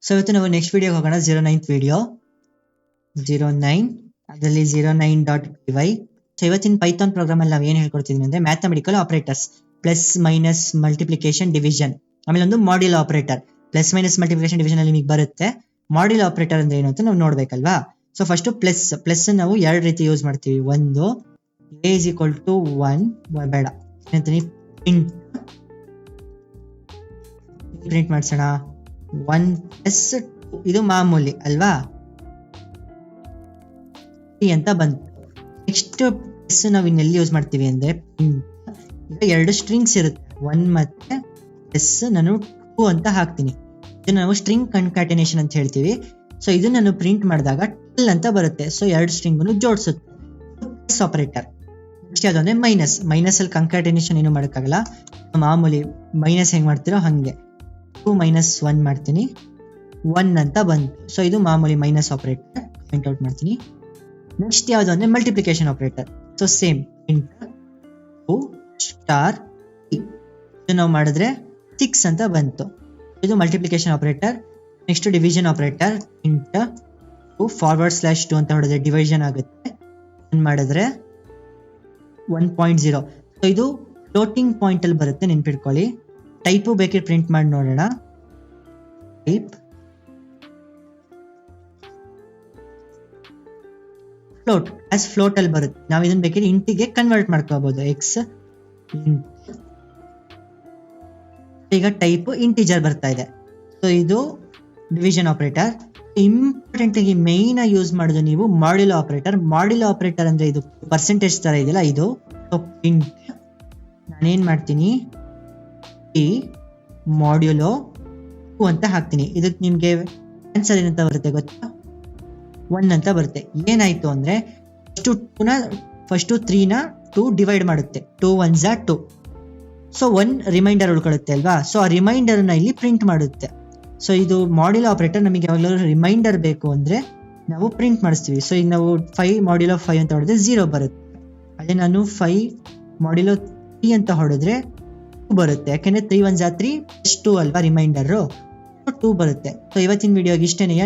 So ಇವತ್ತು ನಾವು next ವಿಡಿಯೋಗೆ ಹೋಗೋಣ. 09th ವಿಡಿಯೋ 09 ಅದರಲ್ಲಿ 09.py. ಸೊ ಇವತ್ತಿನ ಪೈಥಾನ್ ಪ್ರೋಗ್ರಾಮ್ ಅಲ್ಲಿ ನಾವು ಏನು ಹೇಳ್ಕೊಡ್ತಿದ್ವಿ ಅಂದ್ರೆ mathematical operators, plus minus multiplication division, ಆಮೇಲೆ ಒಂದು modulo operator. Plus minus multiplication division ಅಲ್ಲಿ ನಿಮಗೆ ಬರುತ್ತೆ. ಮಾಡ್ಯುಲೋ ಆಪರೇಟರ್ ಅಂದ್ರೆ ಏನು ಅಂತ ನಾವು ನೋಡ್ಬೇಕಲ್ವಾ. ಸೊ ಫಸ್ಟ್ ಪ್ಲಸ್ ನಾವು ಎರಡು ರೀತಿ ಯೂಸ್ ಮಾಡ್ತೀವಿ. ಒಂದು a is equal to 1 ಬೇಡ ಏನಂತೀನಿ ಪ್ರಿಂಟ್ ಮಾಡ್ಸೋಣ. 1 + 2 ಇದು ಮಾಮೂಲಿ ಅಲ್ವಾ ಅಂತ ಬಂತು. ನೆಕ್ಸ್ಟ್ ಪ್ಲಸ್ ನಾವು ಇನ್ನೆಲ್ಲಿ ಯೂಸ್ ಮಾಡ್ತೀವಿ ಅಂದ್ರೆ ಎರಡು ಸ್ಟ್ರಿಂಗ್ಸ್ ಇರುತ್ತೆ, 1 ಮತ್ತೆ ಪ್ಲಸ್ ನಾನು 2 ಅಂತ ಹಾಕ್ತೀನಿ. ಇದನ್ನ ನಾವು ಸ್ಟ್ರಿಂಗ್ ಕನ್ಕಾಟಿನೇಷನ್ ಅಂತ ಹೇಳ್ತೀವಿ. ಸೊ ಇದು ನಾನು ಪ್ರಿಂಟ್ ಮಾಡಿದಾಗ 12 ಅಂತ ಬರುತ್ತೆ. ಸೊ ಎರಡು ಸ್ಟ್ರಿಂಗ್ ಜೋಡಿಸುತ್ತೆ ಪ್ಲಸ್ ಆಪರೇಟರ್. ನೆಕ್ಸ್ಟ್ ಯಾವುದು ಅಂದ್ರೆ ಮೈನಸ್ ಅಲ್ಲಿ ಕನ್ಕಾಟಿನೇಷನ್ ಏನು ಮಾಡೋಕ್ಕಾಗಲ್ಲ, ಮಾಮೂಲಿ ಮೈನಸ್ ಹೆಂಗ್ ಮಾಡ್ತೀರೋ ಹಂಗೆ 2 - 1 ಮಾಡ್ತೀನಿ, 1 ಅಂತ ಬಂತು. ಸೊ ಇದು ಮಾಮೂಲಿ ಮೈನಸ್ ಆಪರೇಟರ್, ಪಾಯಿಂಟ್ ಔಟ್ ಮಾಡ್ತೀನಿ. ನೆಕ್ಸ್ಟ್ ಯಾವುದು ಅಂದ್ರೆ ಮಲ್ಟಿಪ್ಲಿಕೇಶನ್ ಆಪರೇಟರ್. ಸೊ ಸೇಮ್ *2 ಇದು ನಾವು ಮಾಡಿದ್ರೆ 6 ಅಂತ ಬಂತು. ಇದು multiplication operator. Next division operator, *2 /2 ಅಂತ ಹೊಡೆದ್ರೆ ಡಿವಿಷನ್ ಆಗುತ್ತೆ, ಮಾಡಿದ್ರೆ 1.0. ಸೊ ಇದು ಫ್ಲೋಟಿಂಗ್ ಪಾಯಿಂಟ್ ಅಲ್ಲಿ ಬರುತ್ತೆ, ನೆನ್ಪಿಟ್ಕೊಳ್ಳಿ. ಟೈಪು ಬೇಕಿದ್ರೆ ಪ್ರಿಂಟ್ ಮಾಡಿ ನೋಡೋಣ. ಟೈಪ್ ಫ್ಲೋಟ್ ಅಲ್ಲಿ ಬರುತ್ತೆ. ನಾವು ಇದನ್ನ ಬೇಕಿದ್ರೆ ಇಂಟಿಗೆ ಕನ್ವರ್ಟ್ ಮಾಡ್ಕೋಬಹುದು, x ಈಗ ಟೈಪ್ ಇಂಟಿಜರ್ ಬರ್ತಾ ಇದೆ. ಸೊ ಇದು ಡಿವಿಷನ್ ಆಪರೇಟರ್. ಇಂಪಾರ್ಟೆಂಟ್ ಆಗಿ ಮೈನ್ ಯೂಸ್ ಮಾಡೋದು ನೀವು ಮಾಡ್ಯುಲೋ ಆಪರೇಟರ್. ಮಾಡ್ಯುಲೋ ಆಪರೇಟರ್ ಅಂದ್ರೆ ಇದು ಪರ್ಸೆಂಟೇಜ್ ತರ ಇದೆಯಲ್ಲ ಇದು. ಪ್ರಿಂಟ್ ನಾನೇನ್ ಮಾಡ್ತೀನಿ ಮಾಡ್ಯುಲೋ 2 ಅಂತ ಹಾಕ್ತೀನಿ. ಇದಕ್ಕೆ ನಿಮ್ಗೆ ಆನ್ಸರ್ ಏನಂತ ಬರುತ್ತೆ ಗೊತ್ತಾ? 1 ಅಂತ ಬರುತ್ತೆ. ಏನಾಯ್ತು ಅಂದ್ರೆ ಫಸ್ಟ್ 3ನ 2 ಡಿವೈಡ್ ಮಾಡುತ್ತೆ, 2 1s 2. ಸೊ 1 ರಿಮೈಂಡರ್ ಉಳ್ಕೊಳ್ಳುತ್ತೆ ಅಲ್ವಾ. ಸೊ ಆ ರಿಮೈಂಡರ್ ನ ಇಲ್ಲಿ ಪ್ರಿಂಟ್ ಮಾಡುತ್ತೆ. ಸೊ ಇದು ಮಾಡ್ಯುಲೋ ಆಪರೇಟರ್. ನಮಗೆ ಯಾವಾಗಲೂ ರಿಮೈಂಡರ್ ಬೇಕು ಅಂದ್ರೆ ನಾವು ಪ್ರಿಂಟ್ ಮಾಡಿಸ್ತೀವಿ. ಸೊ ಈಗ ನಾವು 5 ಮಾಡ್ಯುಲೋ 5 ಅಂತ ಹೊಡೆದ್ರೆ 0 ಬರುತ್ತೆ. ಅದೇ ನಾನು 5 ಮಾಡ್ಯುಲೋ 3 ಅಂತ ಹೊಡೆದ್ರೆ 2 ಬರುತ್ತೆ, ಯಾಕೆಂದ್ರೆ 3 1s 3 + 2 ಅಲ್ವಾ ರಿಮೈಂಡರ್, 2 ಬರುತ್ತೆ. ಸೊ ಇವತ್ತಿನ ವಿಡಿಯೋಗೆ ಇಷ್ಟೇನೆಯ.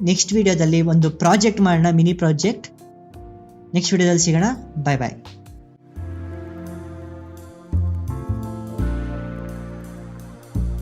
ನೆಕ್ಸ್ಟ್ ವಿಡಿಯೋದಲ್ಲಿ ಒಂದು ಪ್ರಾಜೆಕ್ಟ್ ಮಾಡೋಣ, ಮಿನಿ ಪ್ರಾಜೆಕ್ಟ್. ನೆಕ್ಸ್ಟ್ ವಿಡಿಯೋದಲ್ಲಿ ಸಿಗೋಣ. ಬಾಯ್.